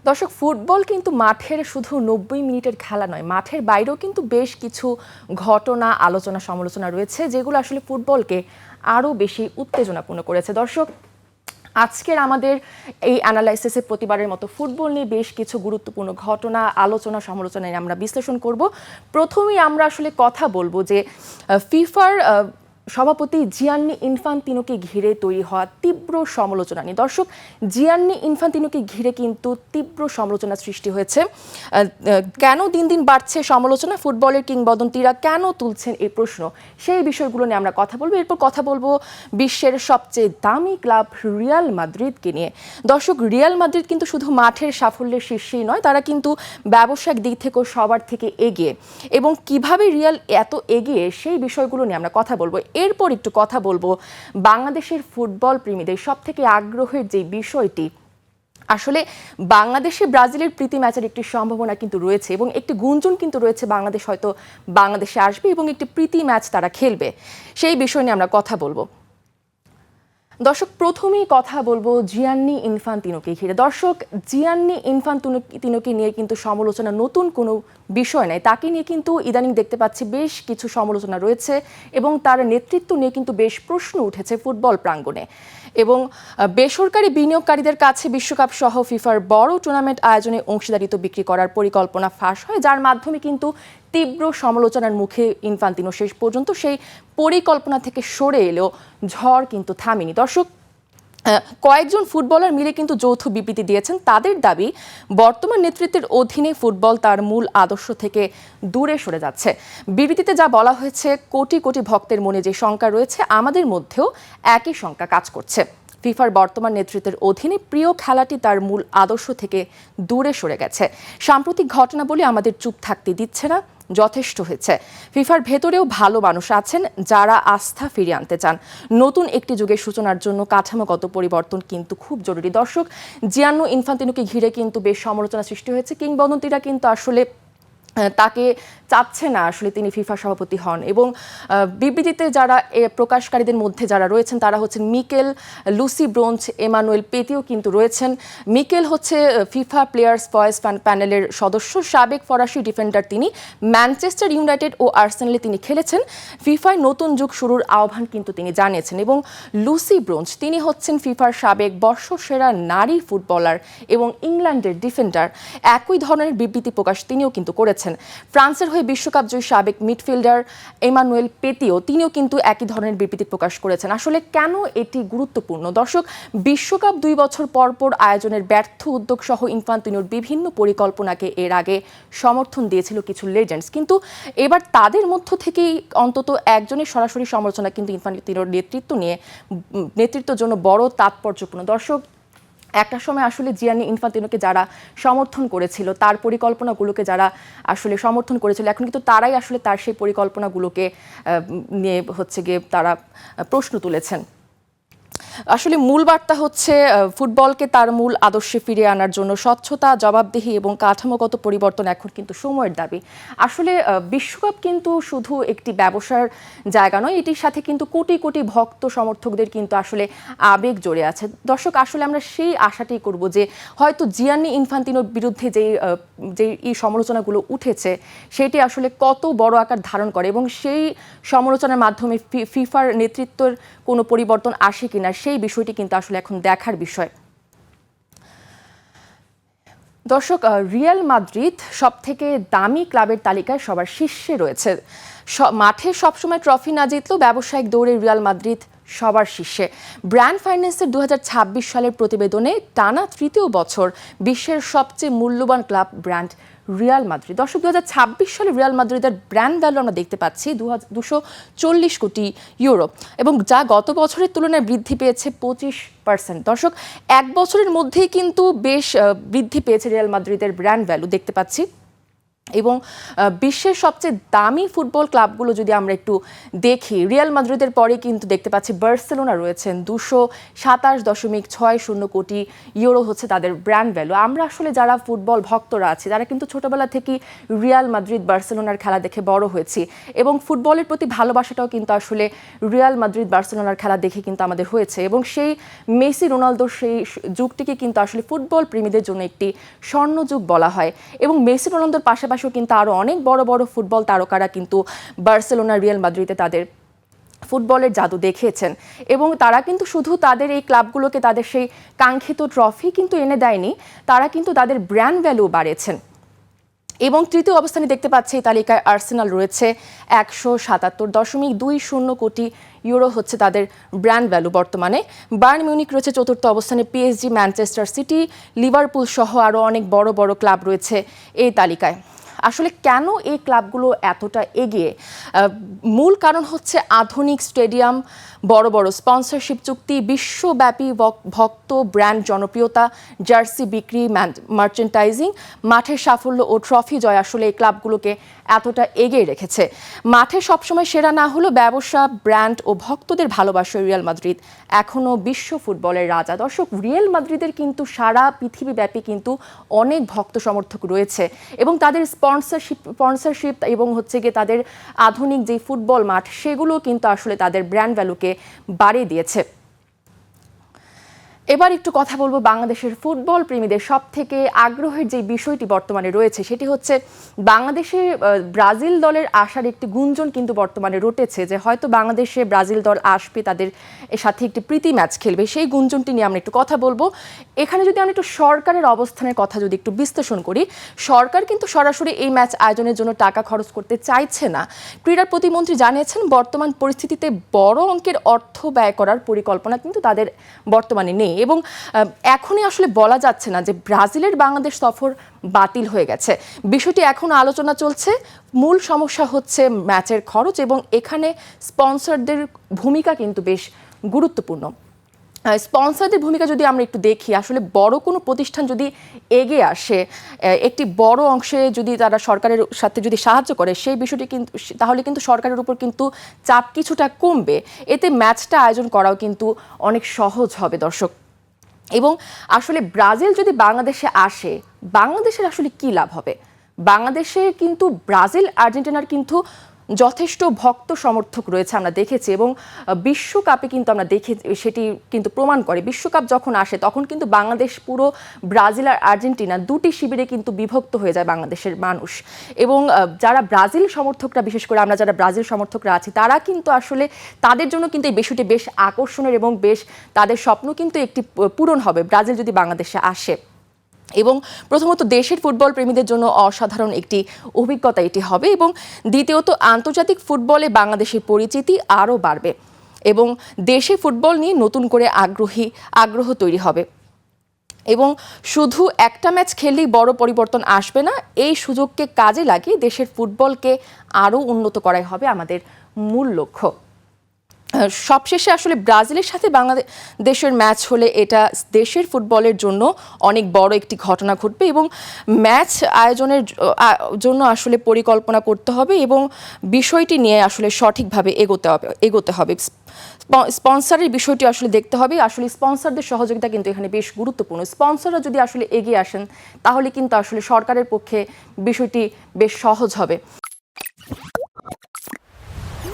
দর্শক, ফুটবল কিন্তু মাঠের শুধু ৯০ মিনিটের খেলা নয়, মাঠের বাইরেও কিন্তু বেশ কিছু ঘটনা, আলোচনা, সমালোচনা রয়েছে যেগুলো আসলে ফুটবলকে আরও বেশি উত্তেজনাপূর্ণ করেছে। দর্শক, আজকের আমাদের এই অ্যানালাইসিসে প্রতিবারের মতো ফুটবল নিয়ে বেশ কিছু গুরুত্বপূর্ণ ঘটনা, আলোচনা, সমালোচনা নিয়ে আমরা বিশ্লেষণ করব। প্রথমেই আমরা আসলে কথা বলবো যে ফিফার সভাপতি জিয়ান্নি ইনফান্তিনোকে ঘিরে তৈরি হওয়া তীব্র সমালোচনা নিয়ে। দর্শক, জিয়ান্নি ইনফান্তিনোকে ঘিরে কিন্তু তীব্র সমালোচনা সৃষ্টি হয়েছে। কেন দিন দিন বাড়ছে সমালোচনা, ফুটবলের কিংবদন্তিরা কেন তুলছেন এই প্রশ্ন, সেই বিষয়গুলো নিয়ে আমরা কথা বলবো। এরপর কথা বলবো বিশ্বের সবচেয়ে দামি ক্লাব রিয়াল মাদ্রিদকে নিয়ে। দর্শক, রিয়াল মাদ্রিদ কিন্তু শুধু মাঠের সাফল্যের শীর্ষেই নয়, তারা কিন্তু ব্যবসায়িক দিক থেকেও সবার থেকে এগিয়ে, এবং কিভাবে রিয়াল এত এগিয়ে সেই বিষয়গুলো নিয়ে আমরা কথা বলবো। এরপর একটু কথা বলবো বাংলাদেশের ফুটবল প্রেমীদের সব থেকে আগ্রহের যে বিষয়টি, আসলে বাংলাদেশে ব্রাজিলের প্রীতি ম্যাচের একটি সম্ভাবনা কিন্তু রয়েছে, এবং একটি গুঞ্জন কিন্তু রয়েছে বাংলাদেশ হয়তো বাংলাদেশে আসবে এবং একটি প্রীতি ম্যাচ তারা খেলবে। সেই বিষয় নিয়ে আমরা কথা বলবো। দর্শক, প্রথমেই কথা বলবো জিয়ান্নি ইনফান্তিনোকে ঘিরে। দর্শক, জিয়ান্নি ইনফান্তিনোকে নিয়ে কিন্তু সমালোচনা নতুন কোনো বিষয় নয়। তাকে নিয়ে কিন্তু ইদানিং দেখতে পাচ্ছি বেশ কিছু সমালোচনা রয়েছে, এবং তার নেতৃত্ব নিয়ে কিন্তু বেশ প্রশ্ন উঠেছে ফুটবল প্রাঙ্গণে। এবং বেসরকারি বিনিয়োগকারীদের কাছে বিশ্বকাপ সহ ফিফার বড় টুর্নামেন্ট আয়োজনে অংশীদারিত্ব বিক্রি করার পরিকল্পনা ফাঁস হয়, যার মাধ্যমে কিন্তু তীব্র সমালোচনার মুখে ইনফান্তিনো শেষ পর্যন্ত সেই পরিকল্পনা থেকে সরে এলেও ঝড় কিন্তু থামেনি। দর্শক, কয়েকজন ফুটবলার মিলে কিন্তু যৌথ বিবৃতি দিয়েছেন। তাদের দাবি, বর্তমান নেতৃত্বের অধীনে ফুটবল তার মূল আদর্শ থেকে দূরে সরে যাচ্ছে। বিবৃতিতে যা বলা হয়েছে, কোটি কোটি ভক্তের মনে যে শঙ্কা রয়েছে, আমাদের মধ্যেও একই শঙ্কা কাজ করছে। ফিফার বর্তমান নেতৃত্বের অধীনে প্রিয় খেলাটি তার মূল আদর্শ থেকে দূরে সরে গেছে। সাম্প্রতিক ঘটনাবলী আমাদের চুপ থাকতে দিচ্ছে না, যথেষ্ট হয়েছে। ফিফার ভেতরেও ভালো মানুষ আছেন যারা আস্থা ফিরিয়ে আনতে চান। নতুন একটি যুগের সূচনার জন্য কাঠামোগত পরিবর্তন কিন্তু খুব জরুরি। দর্শক, জিয়ান্নি ইনফান্তিনোকে ঘিরে কিন্তু বেশ সমালোচনা সৃষ্টি হয়েছে। কিংবদন্তিরা কিন্তু আসলে তাকে চাচ্ছে না আসলে তিনি ফিফা সভাপতি হন, এবং বিবৃতিতে যারা প্রকাশকারীদের মধ্যে যারা রয়েছেন তারা হচ্ছেন মিকেল, লুসি ব্রোঞ্চ, এমানুয়েল পেতিও কিন্তু রয়েছেন। মিকেল হচ্ছে ফিফা প্লেয়ার্স ভয়েস প্যানেলের সদস্য, সাবেক ফরাসি ডিফেন্ডার তিনি। ম্যানচেস্টার ইউনাইটেড ও আর্সেনালে তিনি খেলেছেন। ফিফায় নতুন যুগ শুরুর আহ্বান কিন্তু তিনি জানিয়েছেন। এবং লুসি ব্রোঞ্চ, তিনি হচ্ছেন ফিফার সাবেক বর্ষসেরা নারী ফুটবলার এবং ইংল্যান্ডের ডিফেন্ডার। একই ধরনের বিবৃতি প্রকাশ তিনিও কিন্তু করেছেন। ফ্রান্সের হয়ে বিশ্বকাপ জয়ী সাবেক মিডফিল্ডার এমানুয়েল পেতিও, তিনিও কিন্তু একই ধরনের বিবৃতি প্রকাশ করেছেন। আসলে কেন এটি গুরুত্বপূর্ণ? দর্শক, বিশ্বকাপ 2 বছর পর পর আয়োজনের ব্যর্থ উদ্যোগ সহ ইনফান্তিনোর বিভিন্ন পরিকল্পনাকে এর আগে সমর্থন দিয়েছিল কিছু লেজেন্ডস, কিন্তু এবার তাদের মধ্য থেকেই অন্তত একজনের সরাসরি সমালোচনা কিন্তু ইনফান্তিনোর নেতৃত্বের জন্য বড় তাৎপর্যপূর্ণ। দর্শক, একটা সময় আসলে জিয়ান্নি ইনফান্তিনোকে যারা সমর্থন করেছিল, তার পরিকল্পনাগুলোকে যারা আসলে সমর্থন করেছিল, এখন কিন্তু তারাই আসলে তার সেই পরিকল্পনাগুলোকে নিয়ে হচ্ছে গিয়ে তারা প্রশ্ন তুলেছেন। আসলে মূল বার্তা হচ্ছে ফুটবলকে তার মূল আদর্শে ফিরিয়ে আনার জন্য স্বচ্ছতা, জবাবদিহি এবং কাঠামোগত পরিবর্তন এখন কিন্তু সময়ের দাবি। আসলে বিশ্বকাপ কিন্তু শুধু একটি ব্যবসার জায়গা নয়, এটির সাথে কিন্তু কোটি কোটি ভক্ত সমর্থকদের কিন্তু আসলে আবেগ জড়ে আছে। দর্শক, আসলে আমরা সেই আশাটাই করব যে হয়তো জিয়ান্নি ইনফান্তিনোর বিরুদ্ধে যেই সমালোচনাগুলো উঠেছে সেটি আসলে কত বড় আকার ধারণ করে, এবং সেই সমালোচনার মাধ্যমে ফিফার নেতৃত্বের কোনো পরিবর্তন আসে কিনা, সেই বিষয়টি কিন্তু আসলে এখন দেখার বিষয়। দর্শক, রিয়াল মাদ্রিদ সবথেকে দামি ক্লাবের তালিকায় সবার শীর্ষে রয়েছে। মাঠে সবসময় ট্রফি না জিতলেও ব্যবসায়িক দৌড়ে রিয়াল মাদ্রিদ সবার শীর্ষে। ব্র্যান্ড ফাইন্যান্সের 2026 সালের প্রতিবেদনে টানা 3য় বছর বিশ্বের সবচেয়ে মূল্যবান ক্লাব ব্র্যান্ড রিয়াল মাদ্রিদ। দর্শক, 2026 সালে রিয়াল মাদ্রিদের ব্র্যান্ড ভ্যালু আমরা দেখতে পাচ্ছি 240 কোটি ইউরো, এবং যা গত বছরের তুলনায় বৃদ্ধি পেয়েছে 25%। দর্শক, এক বছরের মধ্যেই কিন্তু বেশ বৃদ্ধি পেয়েছে রিয়াল মাদ্রিদের ব্র্যান্ড ভ্যালু দেখতে পাচ্ছি। এবং বিশ্বের সবচেয়ে দামি ফুটবল ক্লাবগুলো যদি আমরা একটু দেখি, রিয়াল মাদ্রিদের পরে কিন্তু দেখতে পাচ্ছি বার্সেলোনা রয়েছেন। 227.60 কোটি ইউরো হচ্ছে তাদের ব্র্যান্ড ভ্যালু। আমরা আসলে যারা ফুটবল ভক্তরা আছি, যারা কিন্তু ছোটবেলা থেকেই রিয়াল মাদ্রিদ বার্সেলোনার খেলা দেখে বড় হয়েছি এবং ফুটবলের প্রতি ভালোবাসাটাও কিন্তু আসলে রিয়াল মাদ্রিদ বার্সেলোনার খেলা দেখে কিন্তু আমাদের হয়েছে এবং সেই মেসি রোনালদোর সেই যুগটিকে কিন্তু আসলে ফুটবল প্রেমীদের জন্য একটি স্বর্ণযুগ বলা হয়। এবং মেসি রোনালদোর পাশাপাশি কিন্তু আরো অনেক বড় বড় ফুটবল তারকারা কিন্তু বার্সেলোনা, রিয়াল মাদ্রিদে তাদের ফুটবলের জাদু দেখিয়েছেন এবং তারা কিন্তু শুধু তাদের এই ক্লাবগুলোকে তাদের সেই কাঙ্ক্ষিত ট্রফি কিন্তু এনে দেয়নি, তারা কিন্তু তাদের ব্র্যান্ড ভ্যালু বাড়িয়েছেন। এবং তৃতীয় অবস্থানে দেখতে পাচ্ছি এই তালিকায় আর্সেনাল রয়েছে। 177.20 কোটি ইউরো হচ্ছে তাদের ব্র্যান্ড ভ্যালু বর্তমানে। বায়ার্ন মিউনিক রয়েছে চতুর্থ অবস্থানে। পিএসজি, ম্যানচেস্টার সিটি, লিভারপুল সহ আরও অনেক বড় বড় ক্লাব রয়েছে এই তালিকায়। আসলে কেন এই ক্লাবগুলো এতটা এগিয়ে? মূল কারণ হচ্ছে আধুনিক স্টেডিয়াম, বড় বড় স্পন্সরশিপ চুক্তি, বিশ্বব্যাপী ভক্ত, ব্র্যান্ড জনপ্রিয়তা, জার্সি বিক্রি, মার্চেন্টাইজিং, মাঠের সাফল্য ও ট্রফি জয় আসলে এই ক্লাবগুলোকে এতটা এগিয়ে রেখেছে। মাঠে সবসময় সেরা না হলেও ব্যবসা, ব্র্যান্ড ও ভক্তদের ভালোবাসা রিয়াল মাদ্রিদ এখনও বিশ্ব ফুটবলের রাজা। দর্শক, রিয়াল মাদ্রিদের কিন্তু সারা পৃথিবীব্যাপী কিন্তু অনেক ভক্ত সমর্থক রয়েছে এবং তাদের স্পন্সরশিপ এবং হচ্ছে গিয়ে তাদের আধুনিক যে ফুটবল মাঠ, সেগুলো কিন্তু আসলে তাদের ব্র্যান্ড ভ্যালুকে বাড়িয়ে দিয়েছে। এবার একটু কথা বলবো বাংলাদেশের ফুটবল প্রেমীদের সব থেকে আগ্রহের যে বিষয়টি বর্তমানে রয়েছে, সেটি হচ্ছে বাংলাদেশে ব্রাজিল দলের আসার একটি গুঞ্জন কিন্তু বর্তমানে রটেছে যে হয়তো বাংলাদেশে ব্রাজিল দল আসবে, তাদের সাথে একটি প্রীতি ম্যাচ খেলবে। সেই গুঞ্জনটি নিয়ে আমরা একটু কথা বলবো। এখানে যদি আমরা একটু সরকারের অবস্থানের কথা যদি একটু বিশ্লেষণ করি, সরকার কিন্তু সরাসরি এই ম্যাচ আয়োজনের জন্য টাকা খরচ করতে চাইছে না। ক্রীড়া প্রতিমন্ত্রী জানিয়েছেন বর্তমান পরিস্থিতিতে বড় অঙ্কের অর্থ ব্যয় করার পরিকল্পনা কিন্তু তাদের বর্তমানে নেই এবং এখনই আসলে বলা যাচ্ছে না যে ব্রাজিলের বাংলাদেশ সফর বাতিল হয়ে গেছে। বিষয়টি এখনো আলোচনা চলছে। মূল সমস্যা হচ্ছে ম্যাচের খরচ এবং এখানে স্পন্সরদের ভূমিকা কিন্তু বেশ গুরুত্বপূর্ণ। স্পন্সরদের ভূমিকা যদি আমরা একটু দেখি, আসলে বড় কোনো প্রতিষ্ঠান যদি এগিয়ে আসে, একটি বড় অংশে যদি তারা সরকারের সাথে যদি সাহায্য করে, সেই বিষয়টি কিন্তু তাহলে কিন্তু সরকারের উপর কিন্তু চাপ কিছুটা কমবে। এতে ম্যাচটা আয়োজন করাও কিন্তু অনেক সহজ হবে দর্শক। এবং আসলে ব্রাজিল যদি বাংলাদেশে আসে, বাংলাদেশের আসলে কী লাভ হবে? বাংলাদেশে কিন্তু ব্রাজিল, আর্জেন্টিনার কিন্তু যথেষ্ট ভক্ত সমর্থক রয়েছে আমরা দেখেছি এবং বিশ্বকাপে কিন্তু আমরা সেটি কিন্তু প্রমাণ করে। বিশ্বকাপ যখন আসে তখন কিন্তু বাংলাদেশ পুরো ব্রাজিল আর আর্জেন্টিনা দুটি শিবিরে কিন্তু বিভক্ত হয়ে যায় বাংলাদেশের মানুষ এবং যারা ব্রাজিল সমর্থকরা, বিশেষ করে আমরা যারা ব্রাজিল সমর্থকরা আছি, তারা কিন্তু আসলে তাদের জন্য কিন্তু এই বিষয়টি বেশ আকর্ষণের এবং বেশ তাদের স্বপ্ন কিন্তু একটি পূরণ হবে ব্রাজিল যদি বাংলাদেশে আসে। এবং প্রথমত দেশের ফুটবল প্রেমীদের জন্য অসাধারণ একটি অভিজ্ঞতা এটি হবে এবং দ্বিতীয়ত আন্তর্জাতিক ফুটবলে বাংলাদেশের পরিচিতি আরও বাড়বে এবং দেশে ফুটবল নিয়ে নতুন করে আগ্রহ তৈরি হবে। এবং শুধু একটা ম্যাচ খেললেই বড় পরিবর্তন আসবে না, এই সুযোগকে কাজে লাগিয়ে দেশের ফুটবলকে আরও উন্নত করাই হবে আমাদের মূল লক্ষ্য। সবশেষে আসলে ব্রাজিলের সাথে বাংলাদেশের ম্যাচ হলে এটা দেশের ফুটবলের জন্য অনেক বড় একটি ঘটনা ঘটবে এবং ম্যাচ আয়োজনের জন্য আসলে পরিকল্পনা করতে হবে এবং বিষয়টি নিয়ে আসলে সঠিকভাবে এগোতে হবে। স্পন্সরের বিষয়টি আসলে দেখতে হবে। আসলে স্পন্সরদের সহযোগিতা কিন্তু এখানে বেশ গুরুত্বপূর্ণ। স্পন্সররা যদি আসলে এগিয়ে আসেন তাহলে কিন্তু আসলে সরকারের পক্ষে বিষয়টি বেশ সহজ হবে।